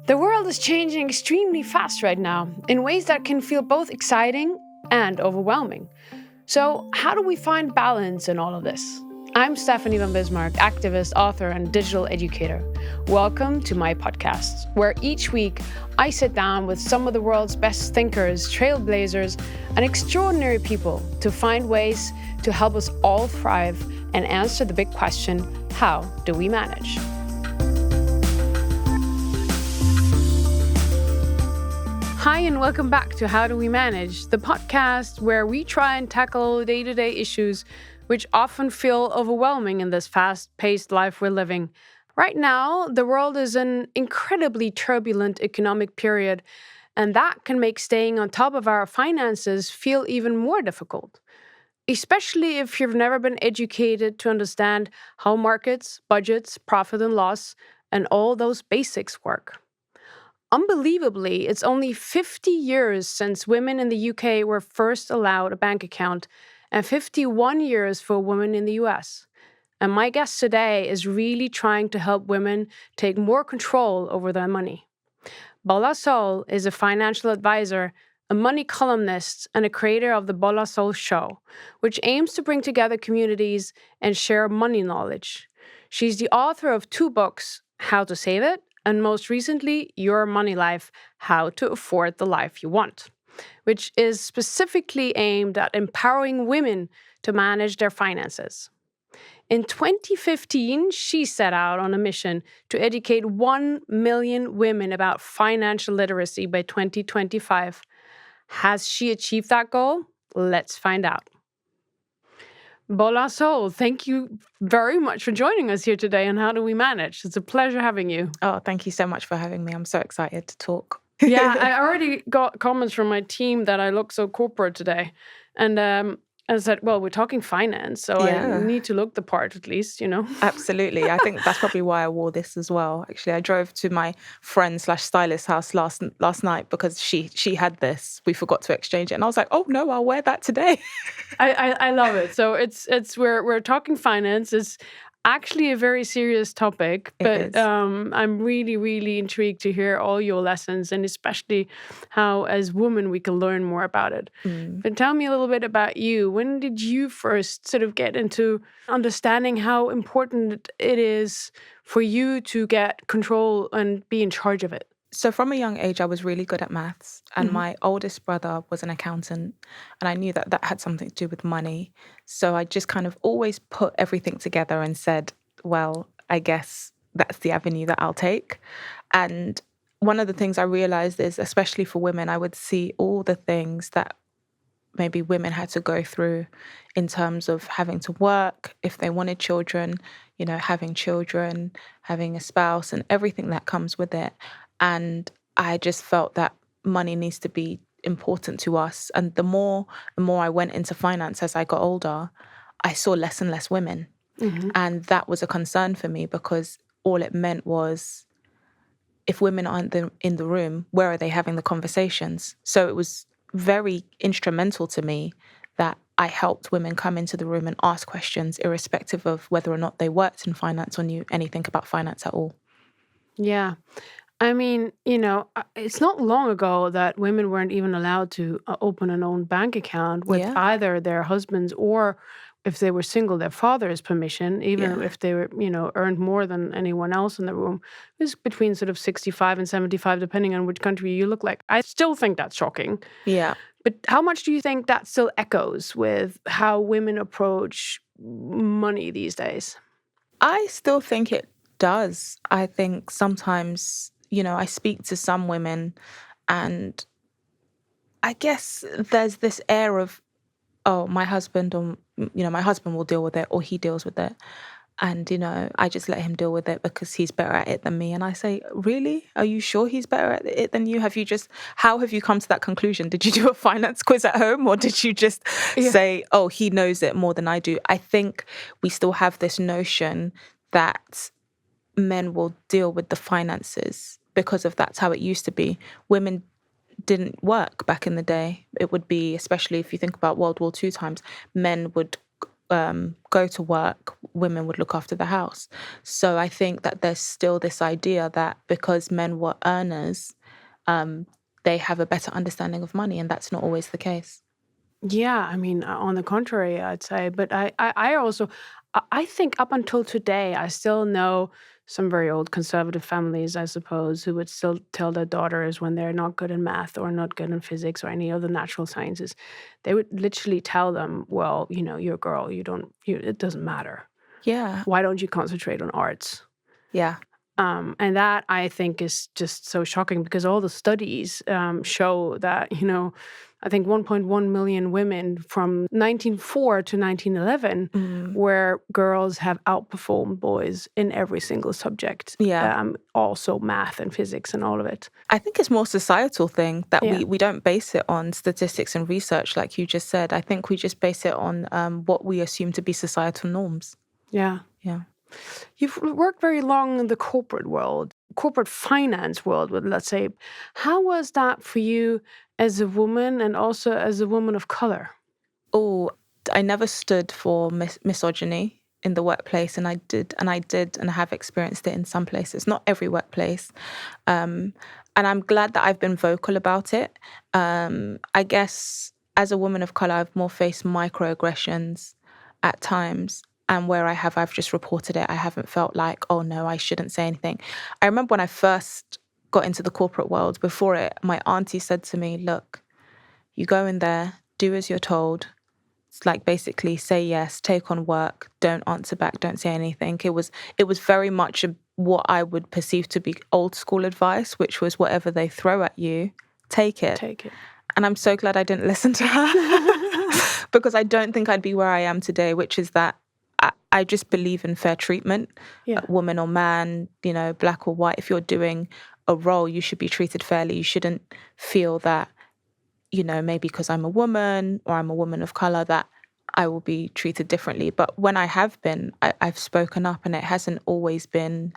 The world is changing extremely fast right now, in ways that can feel both exciting and overwhelming. So, how do we find balance in all of this? I'm Stephanie van Bismarck, activist, author, and digital educator. Welcome to my podcast, where each week I sit down with some of the world's best thinkers, trailblazers, and extraordinary people to find ways to help us all thrive and answer the big question, how do we manage? Hi, and welcome back to How Do We Manage, the podcast where we try and tackle day-to-day issues which often feel overwhelming in this fast-paced life we're living. Right now, the world is an incredibly turbulent economic period, and that can make staying on top of our finances feel even more difficult, especially if you've never been educated to understand how markets, budgets, profit and loss, and all those basics work. Unbelievably, it's only 50 years since women in the UK were first allowed a bank account, and 51 years for women in the US. And my guest today is really trying to help women take more control over their money. Bola Sol is a financial advisor, a money columnist, and a creator of the Bola Sol show, which aims to bring together communities and share money knowledge. She's the author of 2 books, How to Save It, and most recently, Your Money Life, How to Afford the Life You Want, which is specifically aimed at empowering women to manage their finances. In 2015, she set out on a mission to educate 1 million women about financial literacy by 2025. Has she achieved that goal? Let's find out. Bola Sol, thank you very much for joining us here today on How Do We Manage? It's a pleasure having you. Oh, thank you so much for having me. I'm so excited to talk. Yeah, I already got comments from my team that I look so corporate today. And I said, well, we're talking finance, so I need to look the part at least, you know? Absolutely. I think that's probably why I wore this as well. Actually, I drove to my friend/stylist house last night because she had this. We forgot to exchange it. And I was like, oh, no, I'll wear that today. I love it. So it's we're talking finance. It's actually a very serious topic, but I'm really, really intrigued to hear all your lessons and especially how, as women, we can learn more about it. But tell me a little bit about you. When did you first sort of get into understanding how important it is for you to get control and be in charge of it? So from a young age, I was really good at maths, and my oldest brother was an accountant, and I knew that that had something to do with money. So I just kind of always put everything together and said, well, I guess that's the avenue that I'll take. And one of the things I realized is, especially for women, I would see all the things that maybe women had to go through in terms of having to work, if they wanted children, having children, having a spouse, and everything that comes with it. And I just felt that money needs to be important to us. And the more I went into finance as I got older, I saw less and less women. And that was a concern for me because all it meant was if women aren't in the room, where are they having the conversations? So it was very instrumental to me that I helped women come into the room and ask questions, irrespective of whether or not they worked in finance or knew anything about finance at all. Yeah. I mean, it's not long ago that women weren't even allowed to open an own bank account with either their husband's or, if they were single, their father's permission, even if they were, earned more than anyone else in the room. It was between sort of 65 and 75, depending on which country you look like. I still think that's shocking. Yeah. But how much do you think that still echoes with how women approach money these days? I still think it does. I think sometimes, I speak to some women and I guess there's this air of, oh, my husband will deal with it or he deals with it. And, I just let him deal with it because he's better at it than me. And I say, really? Are you sure he's better at it than you? How have you come to that conclusion? Did you do a finance quiz at home or did you just say, oh, he knows it more than I do? I think we still have this notion that men will deal with the finances because of that's how it used to be. Women didn't work back in the day. It would be, especially if you think about World War II times, men would go to work, women would look after the house. So I think that there's still this idea that because men were earners, they have a better understanding of money, and that's not always the case. Yeah, I mean, on the contrary, I'd say. But I also, I think up until today, I still know some very old conservative families, I suppose, who would still tell their daughters when they're not good in math or not good in physics or any other natural sciences, they would literally tell them, well, you're a girl, it doesn't matter. Yeah. Why don't you concentrate on arts? Yeah. And that, I think, is just so shocking because all the studies show that, I think 1.1 million women from 1904 to 1911 where girls have outperformed boys in every single subject. Yeah. Also math and physics and all of it. I think it's more societal thing that Yeah. we don't base it on statistics and research like you just said. I think we just base it on what we assume to be societal norms. Yeah. Yeah. You've worked very long in the corporate world, corporate finance world, let's say. How was that for you as a woman and also as a woman of color? Oh, I never stood for misogyny in the workplace, and I did and have experienced it in some places, not every workplace. And I'm glad that I've been vocal about it. I guess as a woman of color, I've more faced microaggressions at times. And where I've just reported it. I haven't felt like, oh no, I shouldn't say anything. I remember when I first got into the corporate world, before it, my auntie said to me, look, you go in there, do as you're told. It's like basically say yes, take on work, don't answer back, don't say anything. It was very much what I would perceive to be old school advice, which was whatever they throw at you, take it. Take it. And I'm so glad I didn't listen to her because I don't think I'd be where I am today, which is that I just believe in fair treatment, woman or man, black or white. If you're doing a role, you should be treated fairly. You shouldn't feel that, maybe because I'm a woman or I'm a woman of color that I will be treated differently. But when I have been, I've spoken up, and it hasn't always been,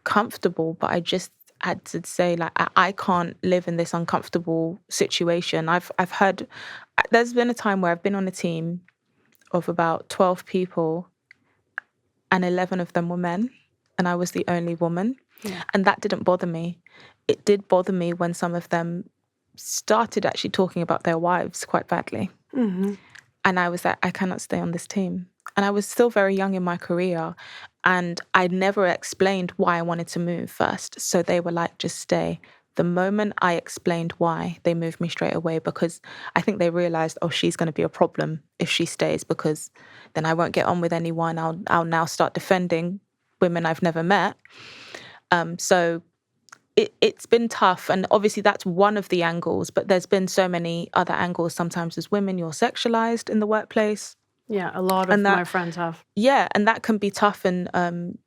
comfortable. But I just had to say, like, I can't live in this uncomfortable situation. I've heard, there's been a time where I've been on a team of about 12 people and 11 of them were men, and I was the only woman. Yeah. And that didn't bother me. It did bother me when some of them started actually talking about their wives quite badly. Mm-hmm. And I was like, I cannot stay on this team. And I was still very young in my career, and I never explained why I wanted to move first. So they were like, just stay. The moment I explained why, they moved me straight away because I think they realized, oh, she's going to be a problem if she stays because then I won't get on with anyone. I'll now start defending women I've never met. So it's been tough. And obviously that's one of the angles, but there's been so many other angles. Sometimes as women, you're sexualized in the workplace. Yeah, a lot of my friends have. Yeah, and that can be tough. And,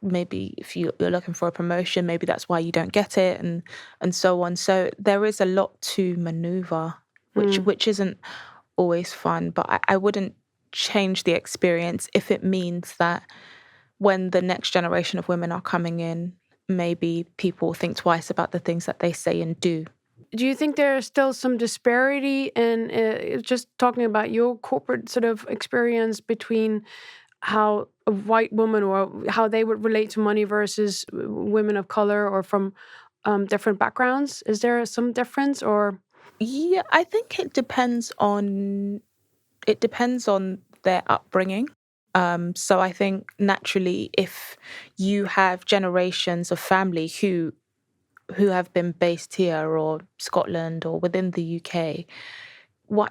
maybe if you're looking for a promotion, maybe that's why you don't get it and so on. So there is a lot to maneuver, which isn't always fun. But I wouldn't change the experience if it means that when the next generation of women are coming in, maybe people think twice about the things that they say and do. Do you think there's still some disparity in just talking about your corporate sort of experience between how a white woman or how they would relate to money versus women of color or from different backgrounds? Is there some difference or? Yeah, I think it depends on their upbringing. So I think naturally, if you have generations of family who have been based here or Scotland or within the UK,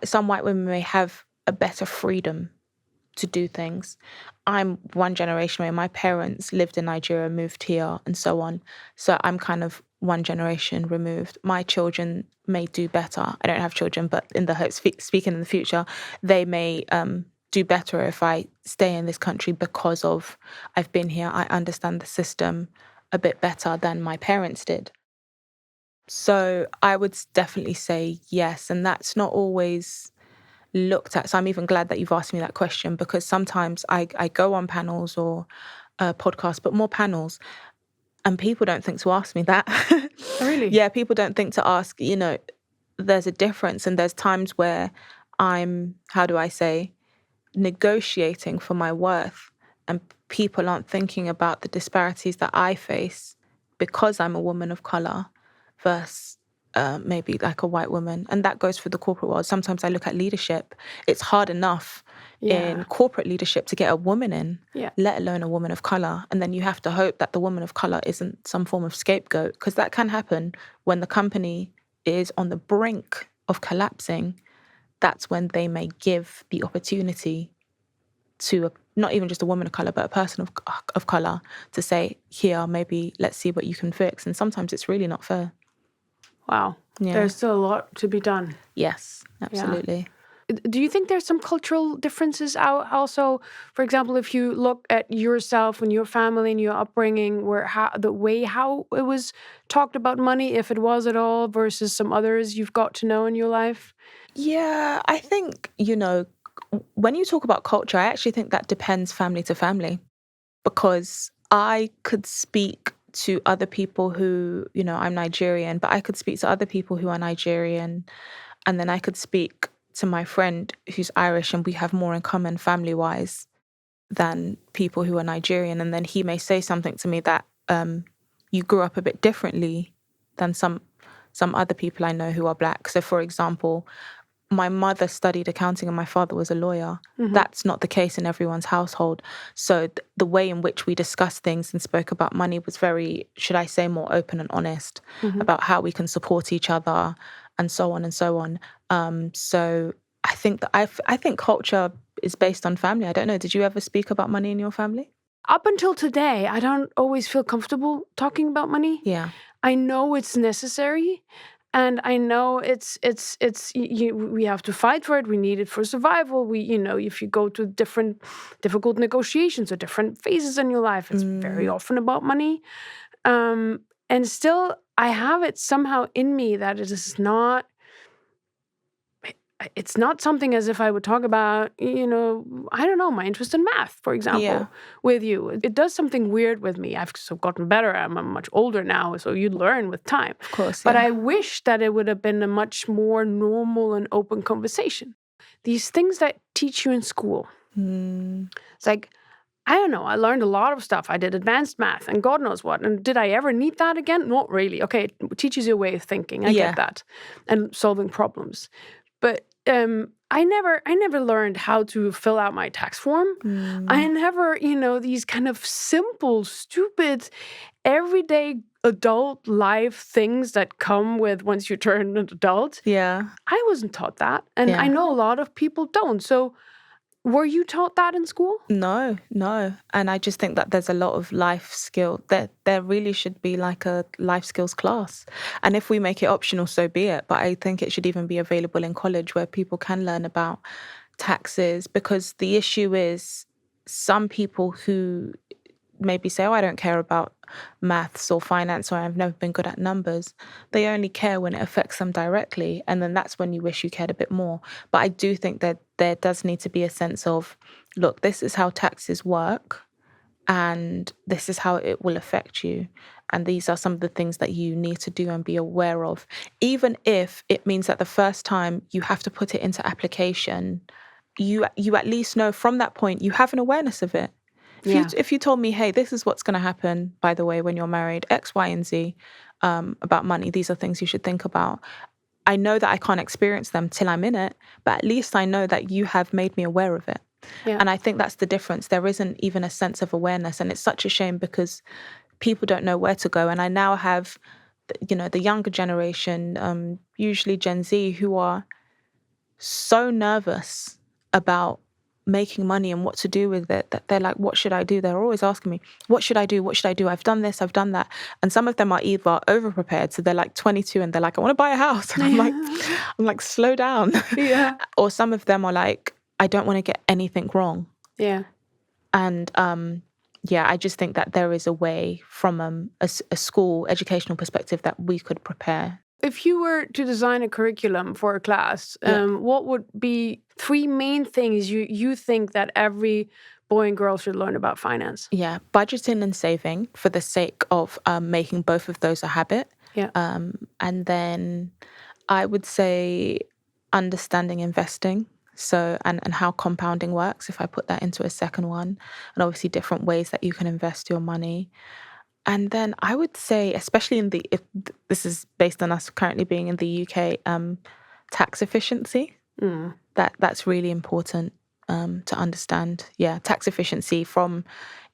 some white women may have a better freedom to do things. I'm one generation away. My parents lived in Nigeria, moved here, and so on. So I'm kind of one generation removed. My children may do better. I don't have children, but in the hopes, speaking in the future, they may do better if I stay in this country because of I've been here. I understand the system a bit better than my parents did. So I would definitely say yes, and that's not always looked at. So I'm even glad that you've asked me that question because sometimes I go on panels or podcasts, but more panels, and people don't think to ask me that. Really? Yeah, people don't think to ask, there's a difference, and there's times where I'm, how do I say, negotiating for my worth, and people aren't thinking about the disparities that I face because I'm a woman of color versus maybe like a white woman. And that goes for the corporate world. Sometimes I look at leadership. It's hard enough in corporate leadership to get a woman in, let alone a woman of color. And then you have to hope that the woman of color isn't some form of scapegoat, because that can happen when the company is on the brink of collapsing. That's when they may give the opportunity to not even just a woman of color, but a person of color to say, here, maybe let's see what you can fix. And sometimes it's really not fair. Wow. Yeah. There's still a lot to be done. Yes, absolutely. Yeah. Do you think there's some cultural differences also? For example, if you look at yourself and your family and your upbringing, the way how it was talked about money, if it was at all, versus some others you've got to know in your life? Yeah, I think, when you talk about culture, I actually think that depends family to family, because I could speak to other people who, I'm Nigerian, but I could speak to other people who are Nigerian, and then I could speak to my friend who's Irish, and we have more in common family-wise than people who are Nigerian. And then he may say something to me that you grew up a bit differently than some other people I know who are Black. So, for example, my mother studied accounting and my father was a lawyer. Mm-hmm. That's not the case in everyone's household. So the way in which we discussed things and spoke about money was very, should I say, more open and honest about how we can support each other and so on and so on. So I think that I think culture is based on family. I don't know. Did you ever speak about money in your family? Up until today, I don't always feel comfortable talking about money. Yeah. I know it's necessary. And I know we have to fight for it. We need it for survival. If you go to different difficult negotiations or different phases in your life, it's very often about money. And still, I have it somehow in me that it is not. It's not something as if I would talk about, I don't know, my interest in math, for example, with you. It does something weird with me. I've so gotten better. I'm much older now, so you learn with time. Of course, But I wish that it would have been a much more normal and open conversation. These things that teach you in school. It's like, I don't know, I learned a lot of stuff. I did advanced math and God knows what. And did I ever need that again? Not really. Okay, it teaches you a way of thinking. I get that. And solving problems. But I never learned how to fill out my tax form. I never, these kind of simple, stupid, everyday adult life things that come with once you turn an adult. Yeah. I wasn't taught that. And I know a lot of people don't. So were you taught that in school? No. And I just think that there's a lot of life skill. There really should be like a life skills class. And if we make it optional, so be it. But I think it should even be available in college where people can learn about taxes, because the issue is some people who maybe say, I don't care about maths or finance, or I've never been good at numbers. They only care when it affects them directly. And then that's when you wish you cared a bit more. But I do think that there does need to be a sense of, look, this is how taxes work and this is how it will affect you. And these are some of the things that you need to do and be aware of. Even if it means that the first time you have to put it into application, you at least know from that point, you have an awareness of it. If you told me, hey, this is what's going to happen, by the way, when you're married, X, Y, and Z, about money, these are things you should think about. I know that I can't experience them till I'm in it, but at least I know that you have made me aware of it. Yeah. And I think that's the difference. There isn't even a sense of awareness. And it's such a shame because people don't know where to go. And I now have, the younger generation, usually Gen Z, who are so nervous about making money and what to do with it, that they're like, what should I do? They're always asking me, what should I do? What should I do? I've done this, I've done that. And some of them are either over-prepared, so they're like 22 and they're like, I want to buy a house. And I'm like, slow down. Yeah. Or some of them are like, I don't want to get anything wrong. Yeah. And I just think that there is a way from a school educational perspective that we could prepare. If you were to design a curriculum for a class, what would be 3 main things you think that every boy and girl should learn about finance? Yeah, budgeting and saving for the sake of making both of those a habit. Yeah. And then I would say understanding investing. So, and how compounding works, if I put that into a second one, and obviously different ways that you can invest your money. And then I would say, especially if this is based on us currently being in the UK, tax efficiency. That's really important to understand. Yeah, tax efficiency, from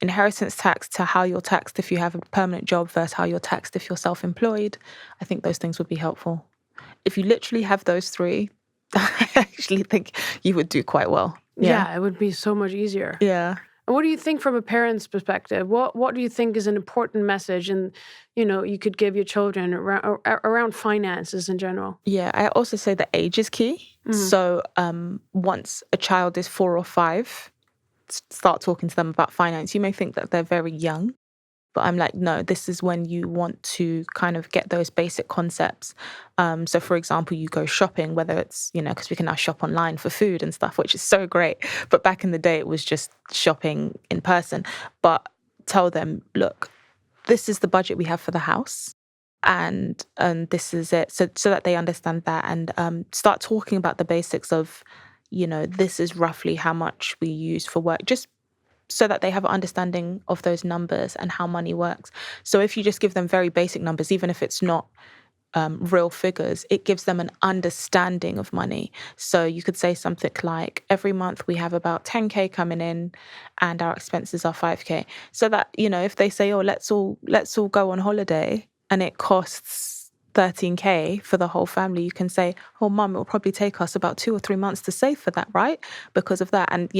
inheritance tax to how you're taxed if you have a permanent job versus how you're taxed if you're self-employed. I think those things would be helpful. If you literally have those three, I actually think you would do quite well. Yeah, it would be so much easier. Yeah. And what do you think from a parent's perspective? What do you think is an important message, and you could give your children around finances in general? Yeah, I also say that age is key. So once a child is 4 or 5, start talking to them about finance. You may think that they're very young, but I'm like, no, this is when you want to kind of get those basic concepts. So, for example, you go shopping, whether it's, because we can now shop online for food and stuff, which is so great. But back in the day, it was just shopping in person. But tell them, look, this is the budget we have for the house. And this is it. So that they understand that, and start talking about the basics of, this is roughly how much we use for work. Just so that they have an understanding of those numbers and how money works. So if you just give them very basic numbers, even if it's not real figures, it gives them an understanding of money. So you could say something like, every month we have about 10K coming in and our expenses are 5K. So that, if they say, oh, let's all go on holiday and it costs 13K for the whole family, you can say, oh, mum, it will probably take us about 2 or 3 months to save for that, right? Because of that. And,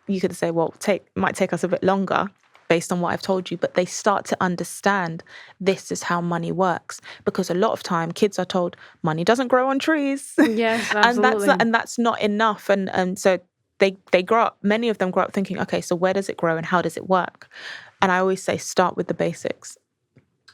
you could say, well, it might take us a bit longer based on what I've told you, but they start to understand this is how money works. Because a lot of time kids are told money doesn't grow on trees. Yes, absolutely. and that's not enough. And so they grow up, many of them grow up thinking, okay, so where does it grow and how does it work? And I always say, start with the basics.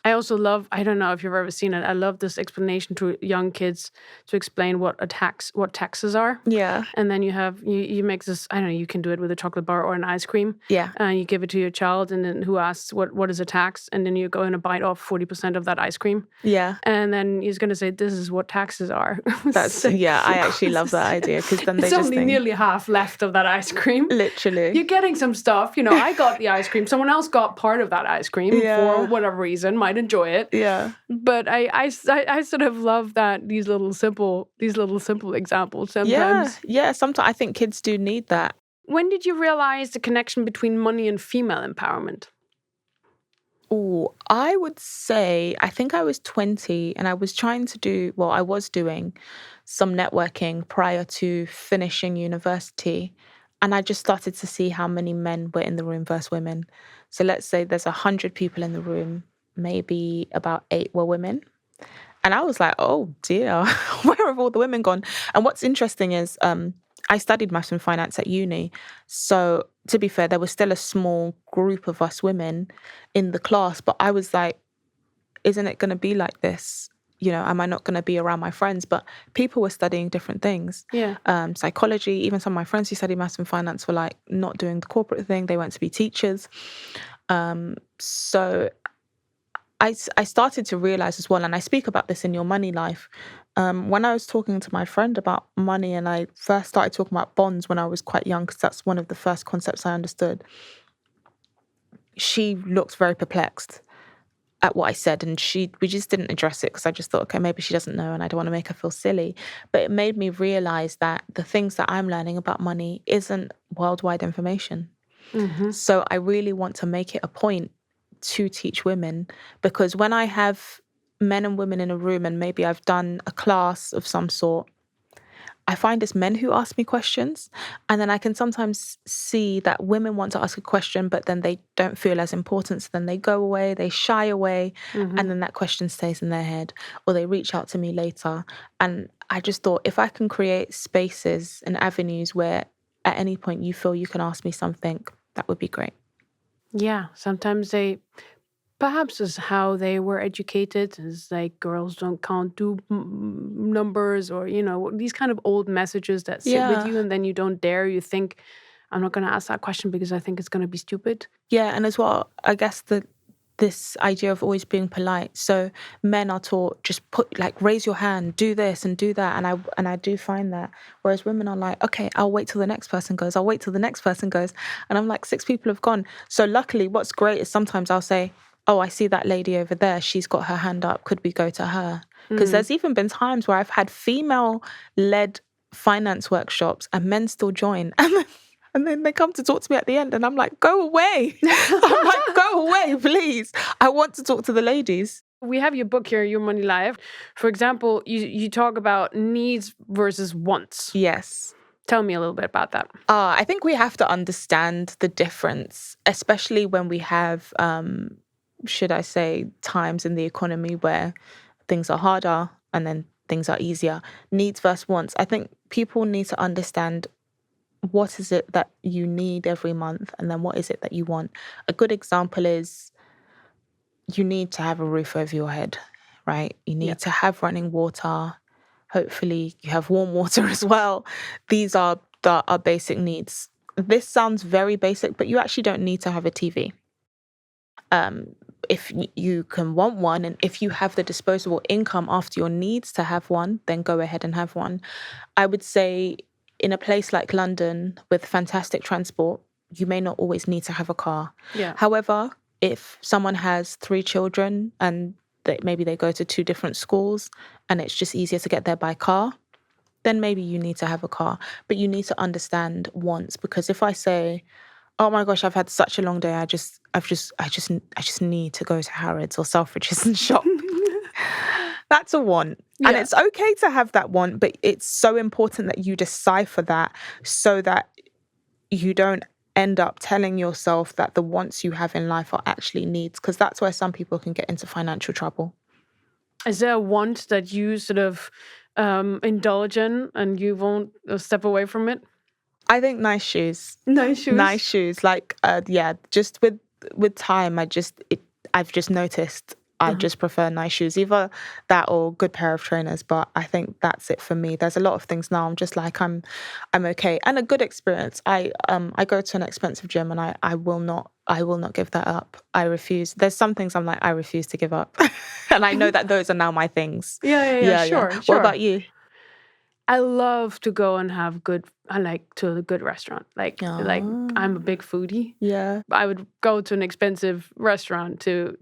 I also love, I don't know if you've ever seen it, I love this explanation to young kids to explain what taxes are. Yeah. And then you make this, I don't know, you can do it with a chocolate bar or an ice cream. Yeah. You give it to your child, and then who asks what is a tax? And then you go and bite off 40% of that ice cream. Yeah. And then he's going to say, this is what taxes are. I actually love that idea, because then they it's just only think, nearly half left of that ice cream. Literally. You're getting some stuff, I got the ice cream. Someone else got part of that ice cream for whatever reason, might enjoy it. Yeah. But I sort of love that these little simple examples sometimes. Yeah. Sometimes I think kids do need that. When did you realize the connection between money and female empowerment? Oh, I would say, I think I was 20 and I was doing some networking prior to finishing university. And I just started to see how many men were in the room versus women. So let's say there's 100 people in the room, maybe about 8 were women. And I was like, oh dear, where have all the women gone? And what's interesting is I studied maths and finance at uni. So to be fair, there was still a small group of us women in the class. But I was like, isn't it going to be like this? Am I not going to be around my friends? But people were studying different things. Yeah. Psychology, even some of my friends who studied maths and finance were like not doing the corporate thing. They went to be teachers. So I started to realize as well, and I speak about this in Your Money Life, when I was talking to my friend about money, and I first started talking about bonds when I was quite young, because that's one of the first concepts I understood, she looked very perplexed at what I said, and we just didn't address it, because I just thought, okay, maybe she doesn't know and I don't want to make her feel silly. But it made me realize that the things that I'm learning about money isn't worldwide information. Mm-hmm. So I really want to make it a point to teach women, because when I have men and women in a room and maybe I've done a class of some sort, I find it's men who ask me questions, and then I can sometimes see that women want to ask a question, but then they don't feel as important, so then they go away, they shy away, and then that question stays in their head, or they reach out to me later. And I just thought, if I can create spaces and avenues where at any point you feel you can ask me something, that would be great. Yeah, sometimes perhaps is how they were educated, is like girls can't do numbers, or, these kind of old messages that sit with you, and then you don't dare, you think, I'm not going to ask that question because I think it's going to be stupid. Yeah, and as well, I guess the this idea of always being polite. So men are taught just raise your hand, do this and do that, and I do find that. Whereas women are like, okay, I'll wait till the next person goes. I'll wait till the next person goes, and I'm like, 6 people have gone. So luckily, what's great is sometimes I'll say, oh, I see that lady over there. She's got her hand up. Could we go to her? Because there's even been times where I've had female-led finance workshops and men still join, and then they come to talk to me at the end, and I'm like, go away. I'm like, go away, please. I want to talk to the ladies. We have your book here, Your Money Life. For example, you talk about needs versus wants. Yes. Tell me a little bit about that. I think we have to understand the difference, especially when we have, should I say, times in the economy where things are harder and then things are easier. Needs versus wants. I think people need to understand what is it that you need every month and then what is it that you want. A good example is you need to have a roof over your head, right? You need to have running water. Hopefully you have warm water as well. These are our basic needs. This sounds very basic, but you actually don't need to have a TV. If you can want one, and if you have the disposable income after your needs to have one, then go ahead and have one. I would say in a place like London with fantastic transport, you may not always need to have a car. Yeah. However, if someone has 3 children and maybe they go to 2 different schools and it's just easier to get there by car, then maybe you need to have a car. But you need to understand wants, because if I say, oh my gosh, I've had such a long day, I just need to go to Harrods or Selfridges and shop. That's a want. Yeah. And it's okay to have that want, but it's so important that you decipher that so that you don't end up telling yourself that the wants you have in life are actually needs, because that's where some people can get into financial trouble. Is there a want that you sort of indulge in and you won't step away from it? I think nice shoes. Nice shoes? Nice shoes. Like, just with time, I've just noticed I just prefer nice shoes, either that or good pair of trainers. But I think that's it for me. There's a lot of things now I'm just like, I'm okay. And a good experience. I go to an expensive gym and I will not give that up. I refuse. There's some things I'm like, I refuse to give up. And I know that those are now my things. Yeah, sure. What about you? I love to go and have I like to a good restaurant. Like I'm a big foodie. Yeah. I would go to an expensive restaurant to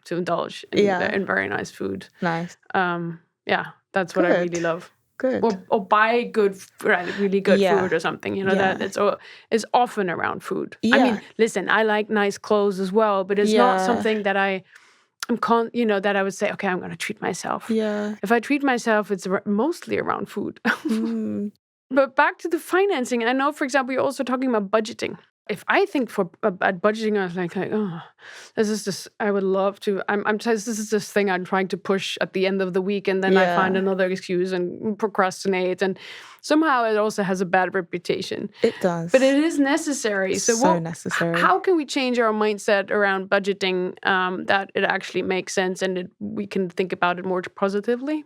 indulge in very nice food. Nice. That's what I really love. Good. Or buy really good food or something. That it's often around food. Yeah. I mean, listen, I like nice clothes as well, but it's not something that that I would say, okay, I'm going to treat myself. Yeah. If I treat myself, it's mostly around food. But back to the financing. I know, for example, you're also talking about budgeting. If I think at budgeting, I was like, oh, I would love to. This is this thing I'm trying to push at the end of the week, and then I find another excuse and procrastinate, and somehow it also has a bad reputation. It does, but it is necessary. So necessary. How can we change our mindset around budgeting that it actually makes sense and we can think about it more positively?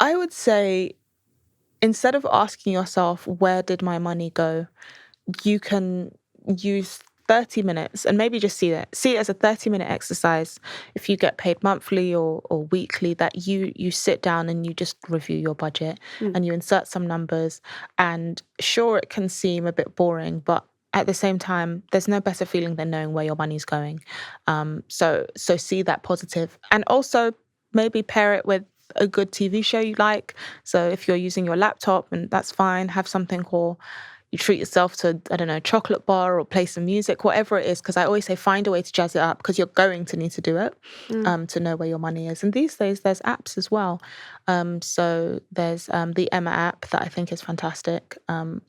I would say, instead of asking yourself, where did my money go? You can use 30 minutes and maybe just see it as a 30-minute exercise. If you get paid monthly or weekly, that you sit down and you just review your budget and you insert some numbers. And sure, it can seem a bit boring, but at the same time, there's no better feeling than knowing where your money's going. So see that positive. And also maybe pair it with a good TV show you like. So if you're using your laptop, and that's fine, have something, or you treat yourself to, I don't know, a chocolate bar or play some music, whatever it is. Because I always say find a way to jazz it up, because you're going to need to do it to know where your money is. And these days there's apps as well. So there's the Emma app that I think is fantastic,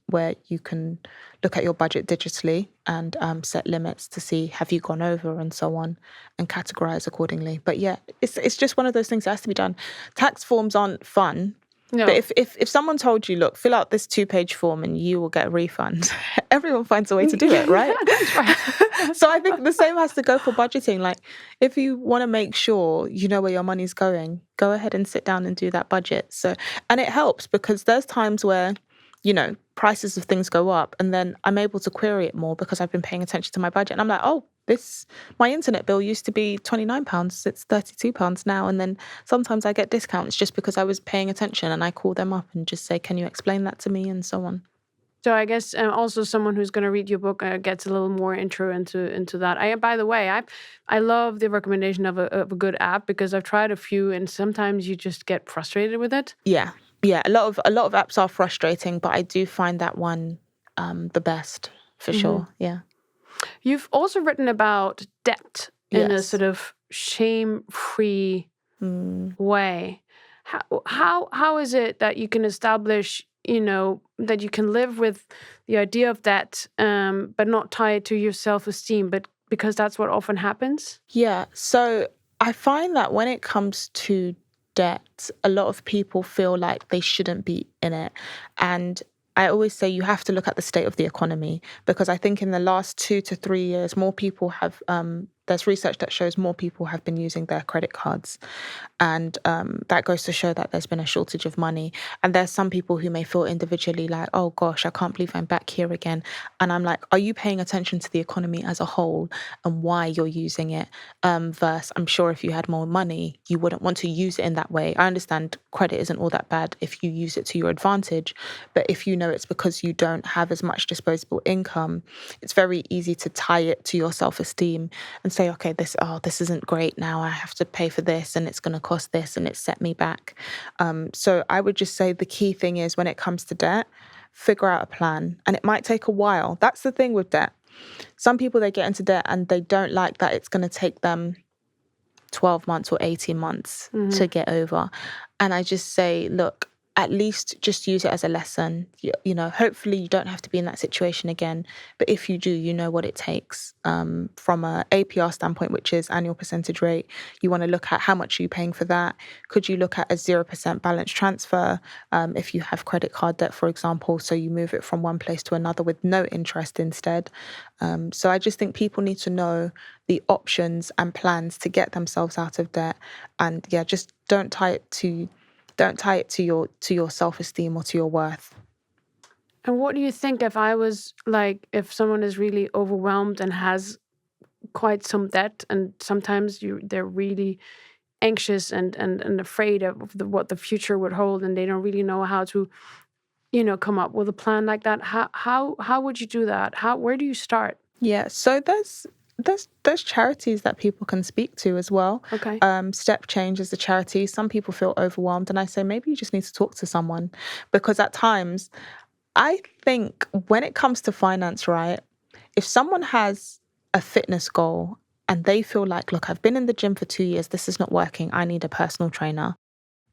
where you can look at your budget digitally and set limits to see have you gone over and so on, and categorize accordingly. But yeah, it's just one of those things that has to be done. Tax forms aren't fun. No. But if someone told you, look, fill out this 2-page form and you will get a refund, everyone finds a way to do it, right? Yeah, that's right. So I think the same has to go for budgeting. Like, if you want to make sure you know where your money's going, go ahead and sit down and do that budget. And it helps, because there's times where, prices of things go up, and then I'm able to query it more because I've been paying attention to my budget. And I'm like, oh, my internet bill used to be £29, it's £32 now. And then sometimes I get discounts just because I was paying attention, and I call them up and just say, can you explain that to me, and so on. So I guess also someone who's going to read your book gets a little more intro into that. By the way, I love the recommendation of a good app, because I've tried a few, and sometimes you just get frustrated with it. Yeah. A lot of apps are frustrating, but I do find that one the best for sure. Yeah. You've also written about debt in a Yes. sort of shame-free way. How is it that you can establish, that you can live with the idea of debt, but not tie it to your self-esteem, but because that's what often happens? Yeah. So I find that when it comes to debt, a lot of people feel like they shouldn't be in it. And I always say you have to look at the state of the economy, because I think in the last 2 to 3 years, more people have, there's research that shows more people have been using their credit cards. And that goes to show that there's been a shortage of money. And there's some people who may feel individually like, oh gosh, I can't believe I'm back here again. And I'm like, are you paying attention to the economy as a whole and why you're using it? Versus, I'm sure if you had more money, you wouldn't want to use it in that way. I understand credit isn't all that bad if you use it to your advantage. But if you know it's because you don't have as much disposable income, it's very easy to tie it to your self-esteem and say, okay, this isn't great now. I have to pay for this, and it's going to cost this, and it's set me back. So I would just say the key thing is, when it comes to debt, figure out a plan. And it might take a while. That's the thing with debt. Some people, they get into debt and they don't like that it's going to take them 12 months or 18 months to get over. And I just say, look, at least just use it as a lesson. You know, hopefully you don't have to be in that situation again. But if you do, you know what it takes. From a APR standpoint, which is annual percentage rate, you want to look at how much are you paying for that. Could you look at a 0% balance transfer if you have credit card debt, for example, so you move it from one place to another with no interest instead. So I just think people need to know the options and plans to get themselves out of debt. And yeah, just don't tie it to your self-esteem or to your worth. And what do you think if someone is really overwhelmed and has quite some debt, and sometimes they're really anxious and afraid of what the future would hold, and they don't really know how to, come up with a plan like that? How would you do that? Where do you start? Yeah, so there's charities that people can speak to as well. Okay. Step Change is a charity. Some people feel overwhelmed, and I say maybe you just need to talk to someone, because at times I think when it comes to finance, right, if someone has a fitness goal and they feel like, look, I've been in the gym for 2 years, this is not working, I need a personal trainer.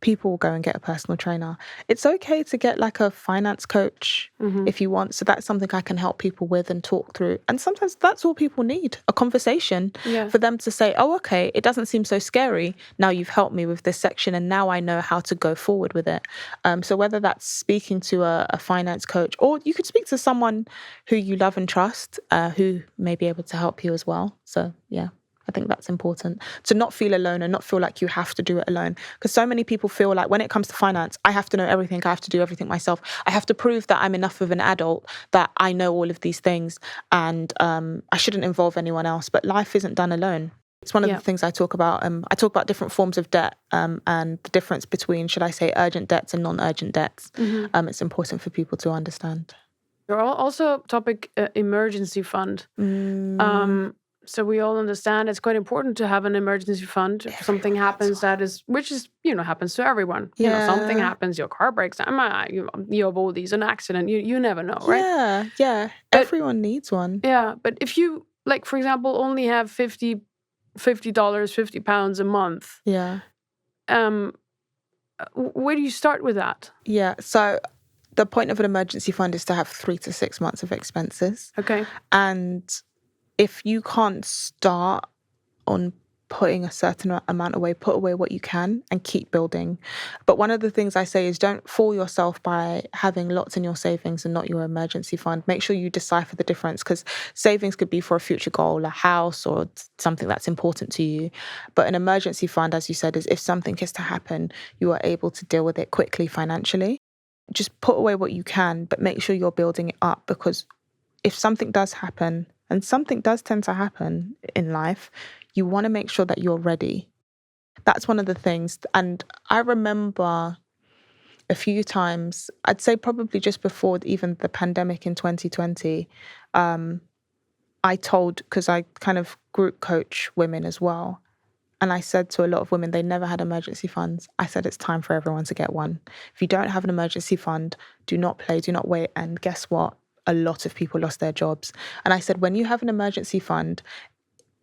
People will go and get a personal trainer. It's okay to get like a finance coach if you want. So that's something I can help people with and talk through. And sometimes that's all people need, a conversation for them to say, oh, okay, it doesn't seem so scary. Now you've helped me with this section, and now I know how to go forward with it. So whether that's speaking to a finance coach, or you could speak to someone who you love and trust, who may be able to help you as well. So yeah. I think that's important, to not feel alone and not feel like you have to do it alone. Because so many people feel like when it comes to finance, I have to know everything. I have to do everything myself. I have to prove that I'm enough of an adult, that I know all of these things, and I shouldn't involve anyone else. But life isn't done alone. It's one of the things I talk about. I talk about different forms of debt and the difference between, should I say, urgent debts and non-urgent debts. It's important for people to understand. There are also topic emergency fund. So we all understand it's quite important to have an emergency fund if something happens which happens to everyone. Something happens, your car breaks down, you have all these, an accident, you never know, right? Yeah. But everyone needs one. Yeah, but if you, like, for example, only have $50, £50 a month. Yeah. Where do you start with that? Yeah, so the point of an emergency fund is to have 3 to 6 months of expenses. Okay. And if you can't start on putting a certain amount away, put away what you can and keep building. But one of the things I say is don't fool yourself by having lots in your savings and not your emergency fund. Make sure you decipher the difference, because savings could be for a future goal, a house, or something that's important to you. But an emergency fund, as you said, is if something is to happen, you are able to deal with it quickly financially. Just put away what you can, but make sure you're building it up, because if something does happen, and something does tend to happen in life, you want to make sure that you're ready. That's one of the things. And I remember a few times, I'd say probably just before even the pandemic in 2020, I told, because I kind of group coach women as well, and I said to a lot of women, they never had emergency funds. I said, it's time for everyone to get one. If you don't have an emergency fund, do not play, do not wait. And guess what? A lot of people lost their jobs. And I said, when you have an emergency fund,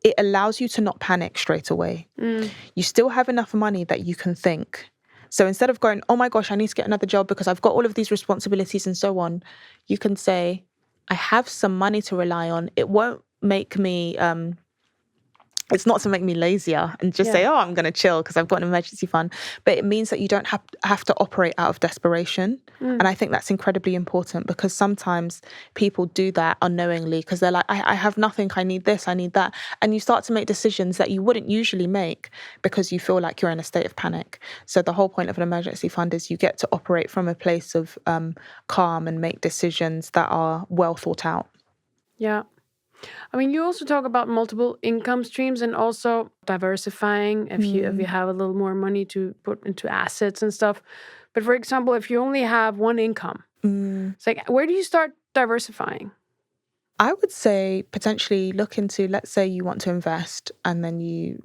it allows you to not panic straight away. You still have enough money that you can think. So instead of going, oh my gosh, I need to get another job because I've got all of these responsibilities and so on, you can say, I have some money to rely on. It won't make me, it's not to make me lazier and just say, oh, I'm going to chill because I've got an emergency fund. But it means that you don't have to operate out of desperation. And I think that's incredibly important, because sometimes people do that unknowingly because they're like, I have nothing, I need this, I need that. And you start to make decisions that you wouldn't usually make because you feel like you're in a state of panic. So the whole point of an emergency fund is you get to operate from a place of calm and make decisions that are well thought out. Yeah. I mean, you also talk about multiple income streams and also diversifying if you have a little more money to put into assets and stuff. But for example, if you only have one income, it's like, where do you start diversifying? I would say potentially look into, let's say you want to invest and then you,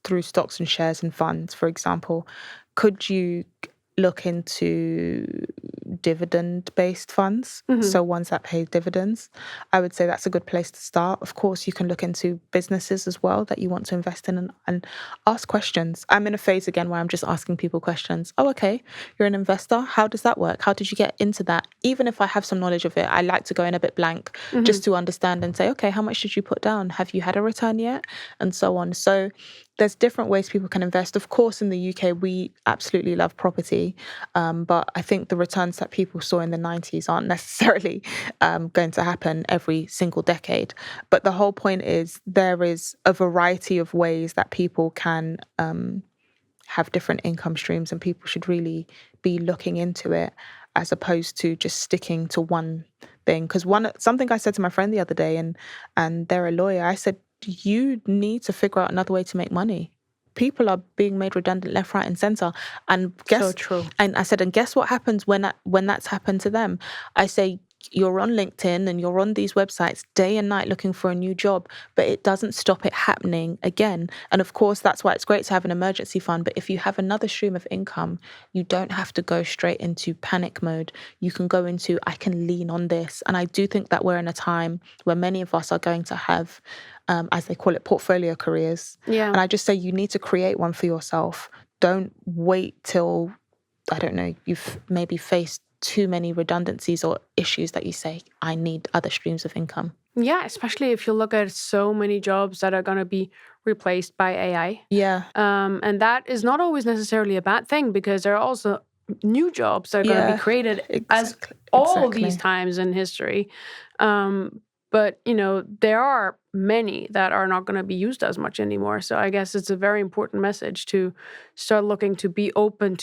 through stocks and shares and funds, for example, could you look into dividend-based funds, so ones that pay dividends? I would say that's a good place to start. Of course, you can look into businesses as well that you want to invest in and ask questions. I'm in a phase again where I'm just asking people questions. Oh, okay, you're an investor. How does that work? How did you get into that? Even if I have some knowledge of it, I like to go in a bit blank just to understand and say, okay, how much did you put down? Have you had a return yet? And so on. So there's different ways people can invest. Of course, in the UK, we absolutely love property. But I think the returns that people saw in the 90s aren't necessarily going to happen every single decade. But the whole point is there is a variety of ways that people can have different income streams, and people should really be looking into it as opposed to just sticking to one thing. Because something I said to my friend the other day, and they're a lawyer, I said, you need to figure out another way to make money. People are being made redundant left, right, and center. And So true. And I said, and guess what happens when that's happened to them? I say, you're on LinkedIn and you're on these websites day and night looking for a new job, but it doesn't stop it happening again. And of course, that's why it's great to have an emergency fund. But if you have another stream of income, you don't have to go straight into panic mode. You can go into, I can lean on this. And I do think that we're in a time where many of us are going to have, as they call it, portfolio careers. Yeah. And I just say you need to create one for yourself. Don't wait till, I don't know, you've maybe faced too many redundancies or issues that you say, I need other streams of income. Yeah, especially if you look at so many jobs that are going to be replaced by AI. Yeah. And that is not always necessarily a bad thing, because there are also new jobs that are going to be created as all these times in history. But, there are many that are not going to be used as much anymore. So I guess it's a very important message to start looking, to be open,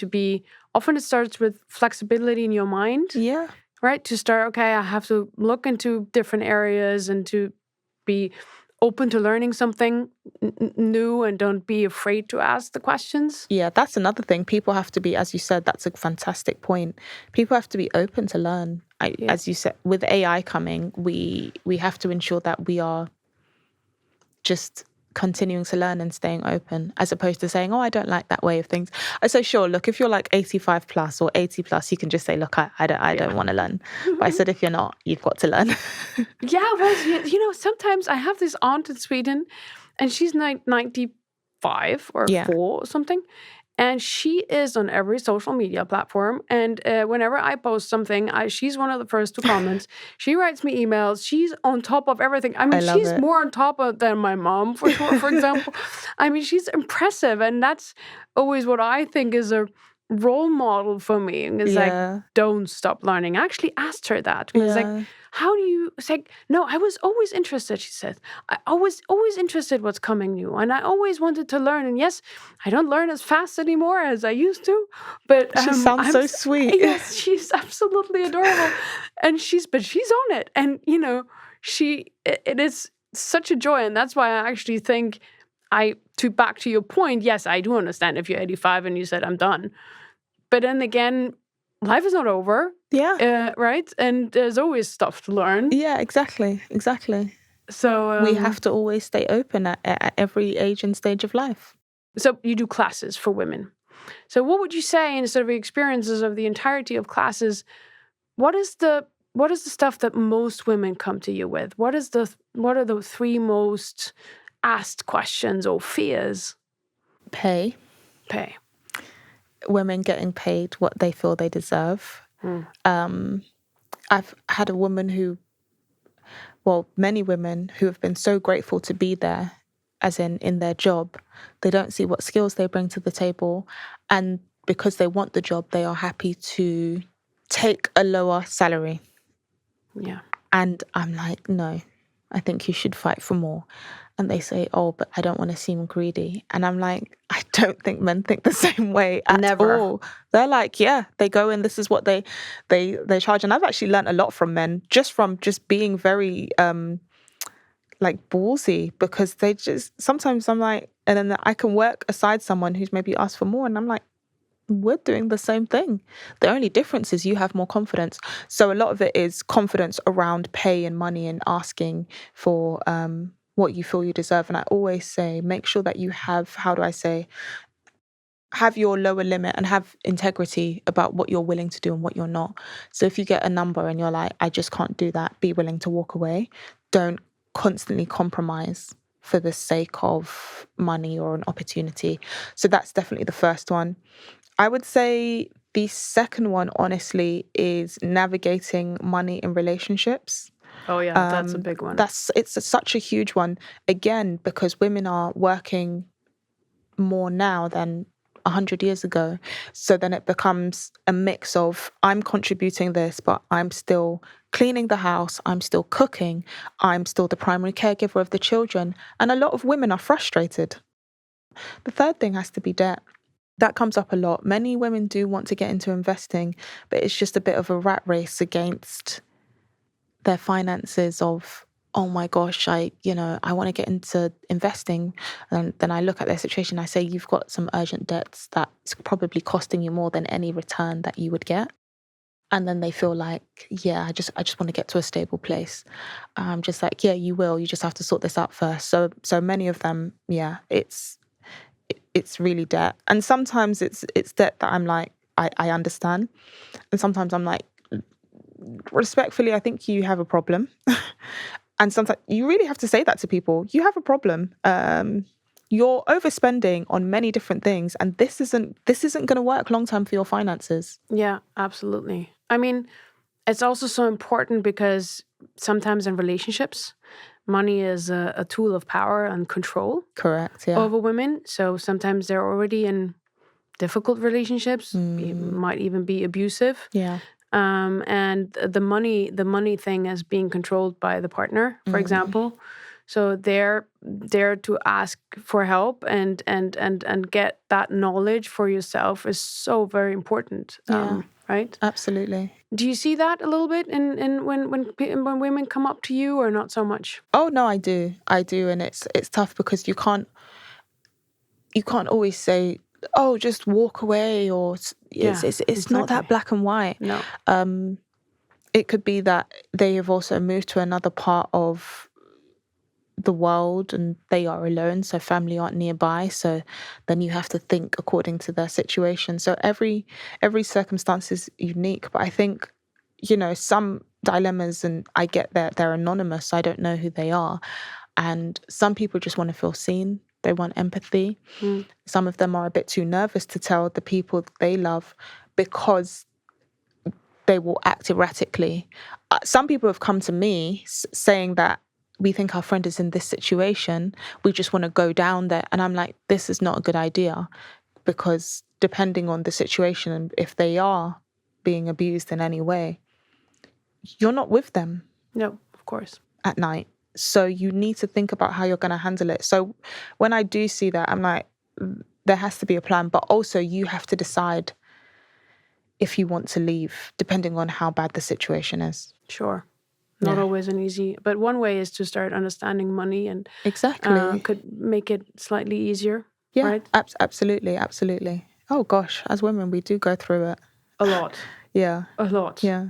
often it starts with flexibility in your mind. Yeah. Right? To start, okay, I have to look into different areas and to be open to learning something new, and don't be afraid to ask the questions. Yeah, that's another thing. People have to be, as you said, that's a fantastic point. People have to be open to learn. As you said, with AI coming, we have to ensure that we are just continuing to learn and staying open, as opposed to saying, oh, I don't like that way of things. So sure, look, if you're like 85 plus or 80 plus, you can just say, look, I don't want to learn. But I said, if you're not, you've got to learn. Yeah, well, sometimes I have this aunt in Sweden, and she's 95 or 4 or something. And she is on every social media platform. And whenever I post something, she's one of the first to comment. She writes me emails. She's on top of everything. I mean, she's more on top than my mom, for sure, for example. I mean, she's impressive. And that's always what I think is a role model for me. And it's like, don't stop learning. I actually asked her that. It's like, how do you, it's like, no, I was always interested, she said. I was always interested what's coming new. And I always wanted to learn. And yes, I don't learn as fast anymore as I used to. But she sounds so sweet. Yes, she's absolutely adorable. And she's on it. And, it is such a joy. And that's why I actually think back to your point, yes, I do understand if you're 85 and you said, I'm done. But then again, life is not over. Yeah. Right? And there's always stuff to learn. Yeah, exactly. So we have to always stay open at every age and stage of life. So you do classes for women. So what would you say in sort of experiences of the entirety of classes, what is the stuff that most women come to you with? What are the three most asked questions or fears? Pay. Women getting paid what they feel they deserve. I've had many women who have been so grateful to be there, as in their job. They don't see what skills they bring to the table. And because they want the job, they are happy to take a lower salary. Yeah. And I'm like, no, I think you should fight for more. And they say, oh, but I don't want to seem greedy. And I'm like, I don't think men think the same way at all. They're like, yeah, they go in, this is what they charge. And I've actually learned a lot from men, just being very like ballsy, because they just, sometimes I'm like, and then I can work aside someone who's maybe asked for more, and I'm like, we're doing the same thing. The only difference is you have more confidence. So a lot of it is confidence around pay and money and asking for what you feel you deserve. And I always say, make sure that you have, have your lower limit and have integrity about what you're willing to do and what you're not. So if you get a number and you're like, I just can't do that, be willing to walk away. Don't constantly compromise for the sake of money or an opportunity. So that's definitely the first one. I would say the second one, honestly, is navigating money in relationships. Oh yeah, that's a big one. It's such a huge one. Again, because women are working more now than 100 years ago. So then it becomes a mix of, I'm contributing this, but I'm still cleaning the house, I'm still cooking, I'm still the primary caregiver of the children. And a lot of women are frustrated. The third thing has to be debt. That comes up a lot. Many women do want to get into investing, but it's just a bit of a rat race against their finances of, oh my gosh, I want to get into investing. And then I look at their situation, I say, you've got some urgent debts that's probably costing you more than any return that you would get. And then they feel like, yeah, I just want to get to a stable place. I'm just like, yeah, you will. You just have to sort this out first. So many of them, yeah, it's really debt. And sometimes it's debt that I'm like, I understand. And sometimes I'm like, respectfully, I think you have a problem. And sometimes you really have to say that to people. You have a problem. You're overspending on many different things, and this isn't going to work long term for your finances. Yeah, absolutely. I mean, it's also so important because sometimes in relationships, money is a tool of power and control. Correct, yeah. Over women. So sometimes they're already in difficult relationships, might even be abusive. Yeah. And the money thing is being controlled by the partner, for example. So they're there to ask for help and get that knowledge for yourself is so very important. Right? Absolutely. Do you see that a little bit in when women come up to you, or not so much? Oh no, I do, and it's tough because you can't always say, oh, just walk away, or it's not that black and white. No. It could be that they have also moved to another part of the world and they are alone, so family aren't nearby. So then you have to think according to their situation. So every circumstance is unique. But I think, some dilemmas, and I get that they're anonymous, so I don't know who they are. And some people just want to feel seen. They want empathy. Some of them are a bit too nervous to tell the people they love because they will act erratically. Some people have come to me saying that we think our friend is in this situation. We just want to go down there. And I'm like, this is not a good idea, because depending on the situation and if they are being abused in any way, you're not with them. No, of course. At night. So you need to think about how you're going to handle it. So when I do see that, I'm like, there has to be a plan, but also you have to decide if you want to leave, depending on how bad the situation is. Sure. not always an easy. But one way is to start understanding money, and Exactly. could make it slightly easier. Yeah, Right? absolutely. Oh gosh, as women, we do go through it. A lot. Yeah. A lot. Yeah.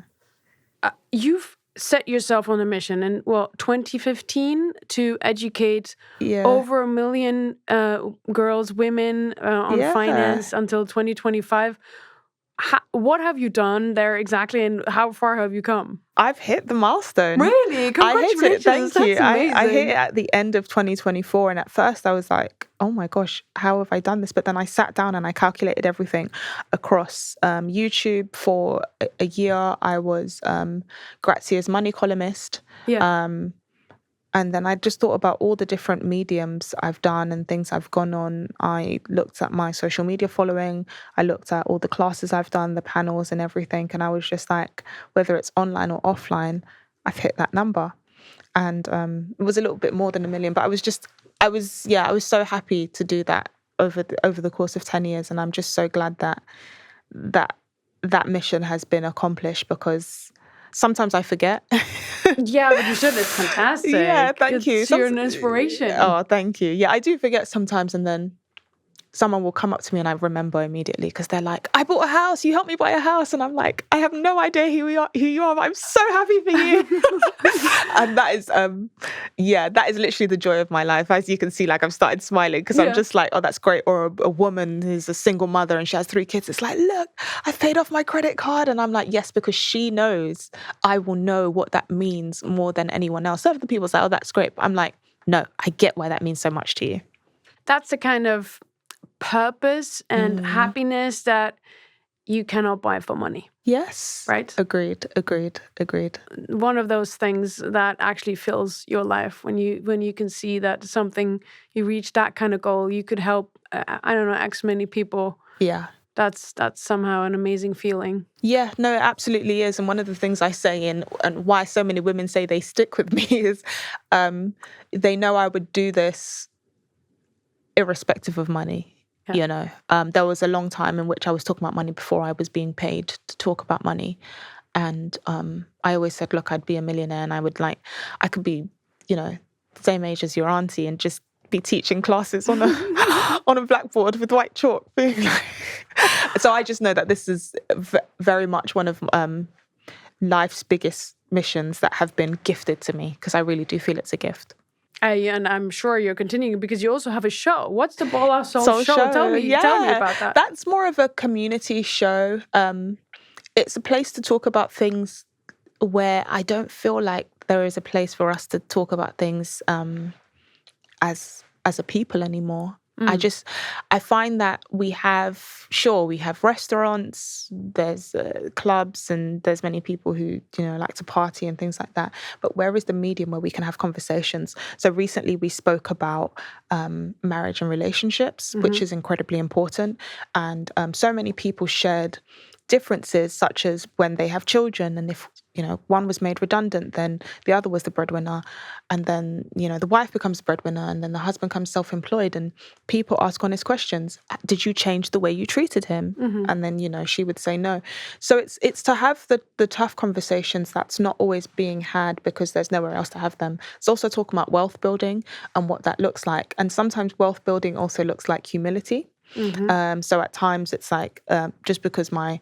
You've set yourself on a mission in 2015 to educate Yeah. over 1 million girls, women on finance until 2025. What have you done there exactly, and how far have you come? I've hit the milestone. Really? Congratulations. I hit it. Thank you. That's amazing. I hit it at the end of 2024. And at first I was like, oh my gosh, how have I done this? But then I sat down and I calculated everything across YouTube. For a year, I was Grazia's money columnist. Yeah. And then I just thought about all the different mediums I've done and things I've gone on. I looked at my social media following. I looked at all the classes I've done, the panels and everything. And I was just like, whether it's online or offline, I've hit that number. And it was a little bit more than 1 million. But I was so happy to do that over the course of 10 years. And I'm just so glad that mission has been accomplished, because sometimes I forget. Yeah, but you should. It's fantastic. Yeah, thank you. You're an inspiration. Oh, thank you. Yeah, I do forget sometimes, and then someone will come up to me and I remember immediately, because they're like, I bought a house, you helped me buy a house. And I'm like, I have no idea who you are, but I'm so happy for you. And that is literally the joy of my life. As you can see, like, I've started smiling because I'm just like, oh, that's great. Or a woman who's a single mother and she has 3 kids. It's like, look, I've paid off my credit card. And I'm like, yes, because she knows I will know what that means more than anyone else. So other people say, oh, that's great. But I'm like, no, I get why that means so much to you. That's the kind of purpose and happiness that you cannot buy for money. Yes. Right? Agreed. One of those things that actually fills your life when you can see that something, you reach that kind of goal, you could help, I don't know, X many people. Yeah. That's somehow an amazing feeling. Yeah, no, it absolutely is. And one of the things I say, and why so many women say they stick with me, is they know I would do this irrespective of money. Yeah. You know, there was a long time in which I was talking about money before I was being paid to talk about money. And I always said, look, I'd be a millionaire and I could be, the same age as your auntie and just be teaching classes on a blackboard with white chalk. So I just know that this is very much one of life's biggest missions that have been gifted to me, because I really do feel it's a gift. And I'm sure you're continuing, because you also have a show. What's the Bola Sol show? Tell me about that. That's more of a community show. It's a place to talk about things where I don't feel like there is a place for us to talk about things as a people anymore. I find that we have restaurants, there's clubs, and there's many people who, like to party and things like that. But where is the medium where we can have conversations? So recently we spoke about marriage and relationships, which is incredibly important. And so many people shared differences, such as when they have children, and if one was made redundant, then the other was the breadwinner, and then the wife becomes the breadwinner, and then the husband becomes self-employed, and people ask honest questions. Did you change the way you treated him? And then she would say no. So it's to have the tough conversations that's not always being had because there's nowhere else to have them. It's also talking about wealth building and what that looks like, and sometimes wealth building also looks like humility. So at times it's like, just because my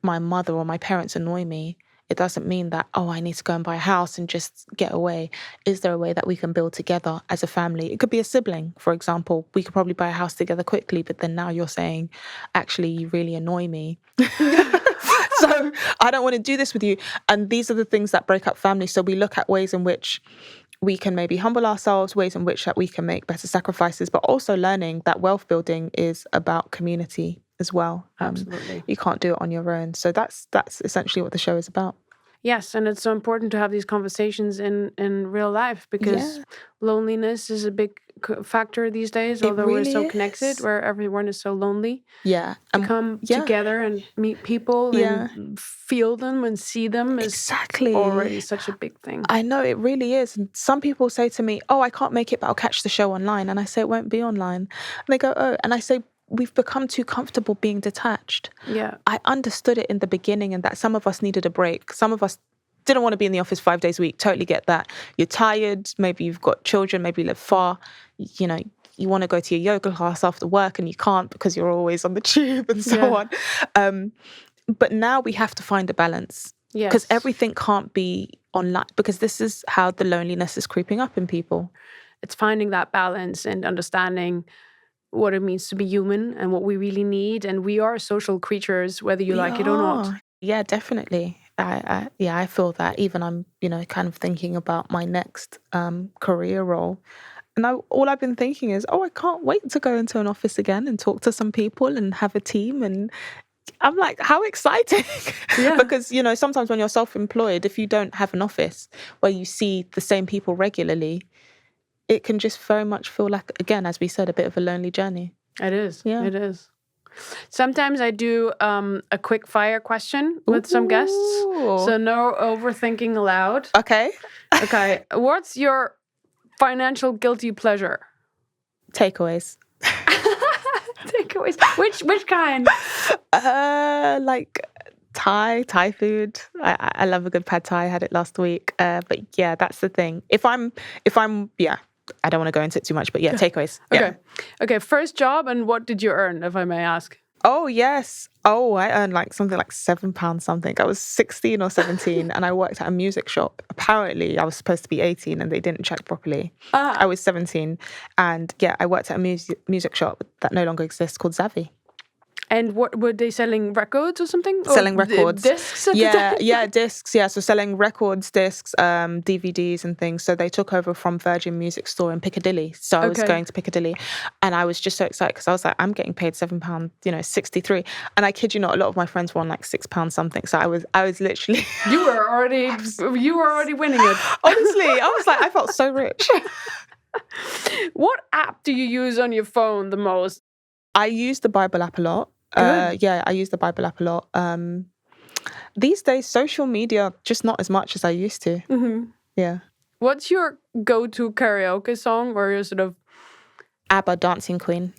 mother or my parents annoy me, it doesn't mean that, I need to go and buy a house and just get away. Is there a way that we can build together as a family? It could be a sibling, for example. We could probably buy a house together quickly, but then now you're saying, actually, you really annoy me. So I don't want to do this with you. And these are the things that break up families. So we look at ways in which we can maybe humble ourselves, ways in which that we can make better sacrifices, but also learning that wealth building is about community as well. Absolutely. You can't do it on your own. So that's essentially what the show is about. Yes, and it's so important to have these conversations in real life, because loneliness is a big factor these days, although we're so connected, where everyone is so lonely. Yeah. To come together and meet people and feel them and see them is already such a big thing. I know, it really is. And some people say to me, I can't make it, but I'll catch the show online. And I say, it won't be online. And they go, oh. And I say, we've become too comfortable being detached. Yeah. I understood it in the beginning, and that some of us needed a break. Some of us didn't want to be in the office 5 days a week. Totally get that. You're tired. Maybe you've got children. Maybe you live far. You know, you want to go to your yoga class after work and you can't because you're always on the tube and so on. But now we have to find a balance. Because everything can't be online, because this is how the loneliness is creeping up in people. It's finding that balance and understanding what it means to be human and what we really need. And we are social creatures, whether you like it or not. Yeah, definitely. I feel that. Even I'm, kind of thinking about my next career role. And all I've been thinking is, I can't wait to go into an office again and talk to some people and have a team. And I'm like, how exciting. Because, sometimes when you're self-employed, if you don't have an office where you see the same people regularly, it can just very much feel like, again, as we said, a bit of a lonely journey. It is. Yeah. It is. Sometimes I do a quick fire question with some guests. So no overthinking allowed. Okay. What's your financial guilty pleasure? Takeaways. Takeaways. Which kind? Like Thai food. I love a good pad Thai. I had it last week. But yeah, that's the thing. If I'm I don't want to go into it too much, but takeaways. Okay. First job, and what did you earn, if I may ask? Oh, yes. I earned something like £7 something. I was 16 or 17 and I worked at a music shop. Apparently, I was supposed to be 18 and they didn't check properly. I was 17 and I worked at a music shop that no longer exists called Zavi. And what were they selling, records or something? Selling records. Discs? Discs. Yeah, so selling records, discs, DVDs and things. So they took over from Virgin Music Store in Piccadilly. So I was going to Piccadilly and I was just so excited because I was like, I'm getting paid £7, 63. And I kid you not, a lot of my friends were on like £6 something. So I was literally... You were already winning it. Honestly, I was like, I felt so rich. What app do you use on your phone the most? I use the Bible app a lot. I use the Bible app a lot. These days, social media, just not as much as I used to. Mm-hmm. Yeah. What's your go-to karaoke song or your sort of... ABBA Dancing Queen.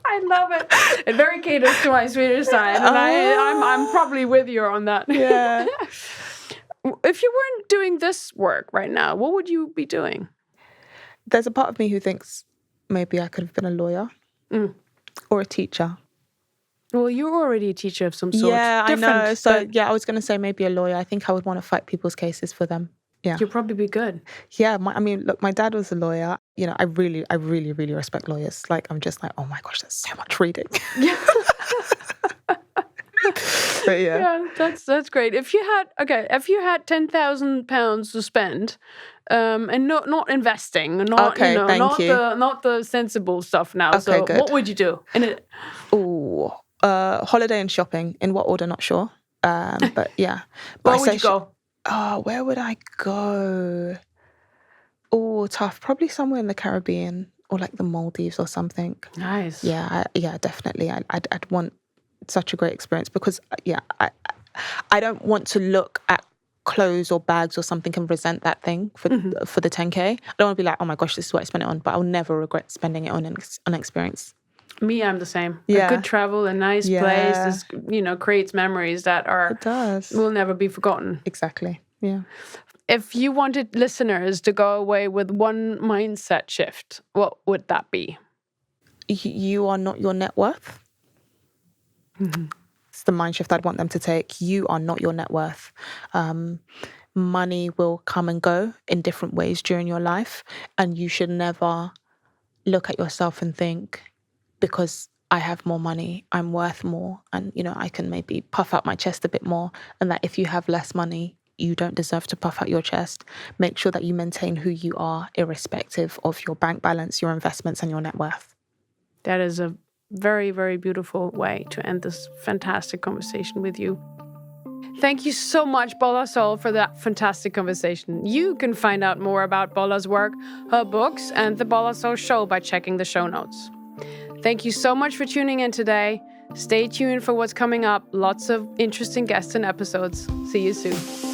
I love it. It very caters to my Swedish side. And I'm probably with you on that. Yeah. If you weren't doing this work right now, what would you be doing? There's a part of me who thinks maybe I could have been a lawyer. Or a teacher. Well, you're already a teacher of some sort. Yeah, I know. So, I was going to say maybe a lawyer. I think I would want to fight people's cases for them. Yeah. You'd probably be good. Yeah. Look, my dad was a lawyer. I really, really respect lawyers. Like, I'm just like, oh my gosh, there's so much reading. But yeah, that's great. If you had £10,000 to spend, and not investing, not the sensible stuff now. Okay, so good. What would you do? Holiday and shopping. In what order? Not sure. But yeah. Where would you go? Where would I go? Oh, tough. Probably somewhere in the Caribbean or like the Maldives or something. Nice. Yeah, definitely. I'd want such a great experience because I don't want to look at clothes or bags or something and resent that thing for the 10K. I don't want to be like, oh my gosh, this is what I spent it on, but I'll never regret spending it on an experience. Me, I'm the same. Yeah. A good travel, a nice place, this, creates memories that will never be forgotten. Exactly. Yeah. If you wanted listeners to go away with one mindset shift, what would that be? You are not your net worth. Mm-hmm. It's the mind shift I'd want them to take. You are not your net worth. Money will come and go in different ways during your life, and you should never look at yourself and think, because I have more money, I'm worth more, and I can maybe puff out my chest a bit more, and that if you have less money, you don't deserve to puff out your chest. Make sure that you maintain who you are, irrespective of your bank balance, your investments, and your net worth. That is a very, very beautiful way to end this fantastic conversation with you. Thank you so much, Bola Sol, for that fantastic conversation. You can find out more about Bola's work, her books, and the Bola Sol show by checking the show notes. Thank you so much for tuning in today. Stay tuned for what's coming up. Lots of interesting guests and episodes. See you soon.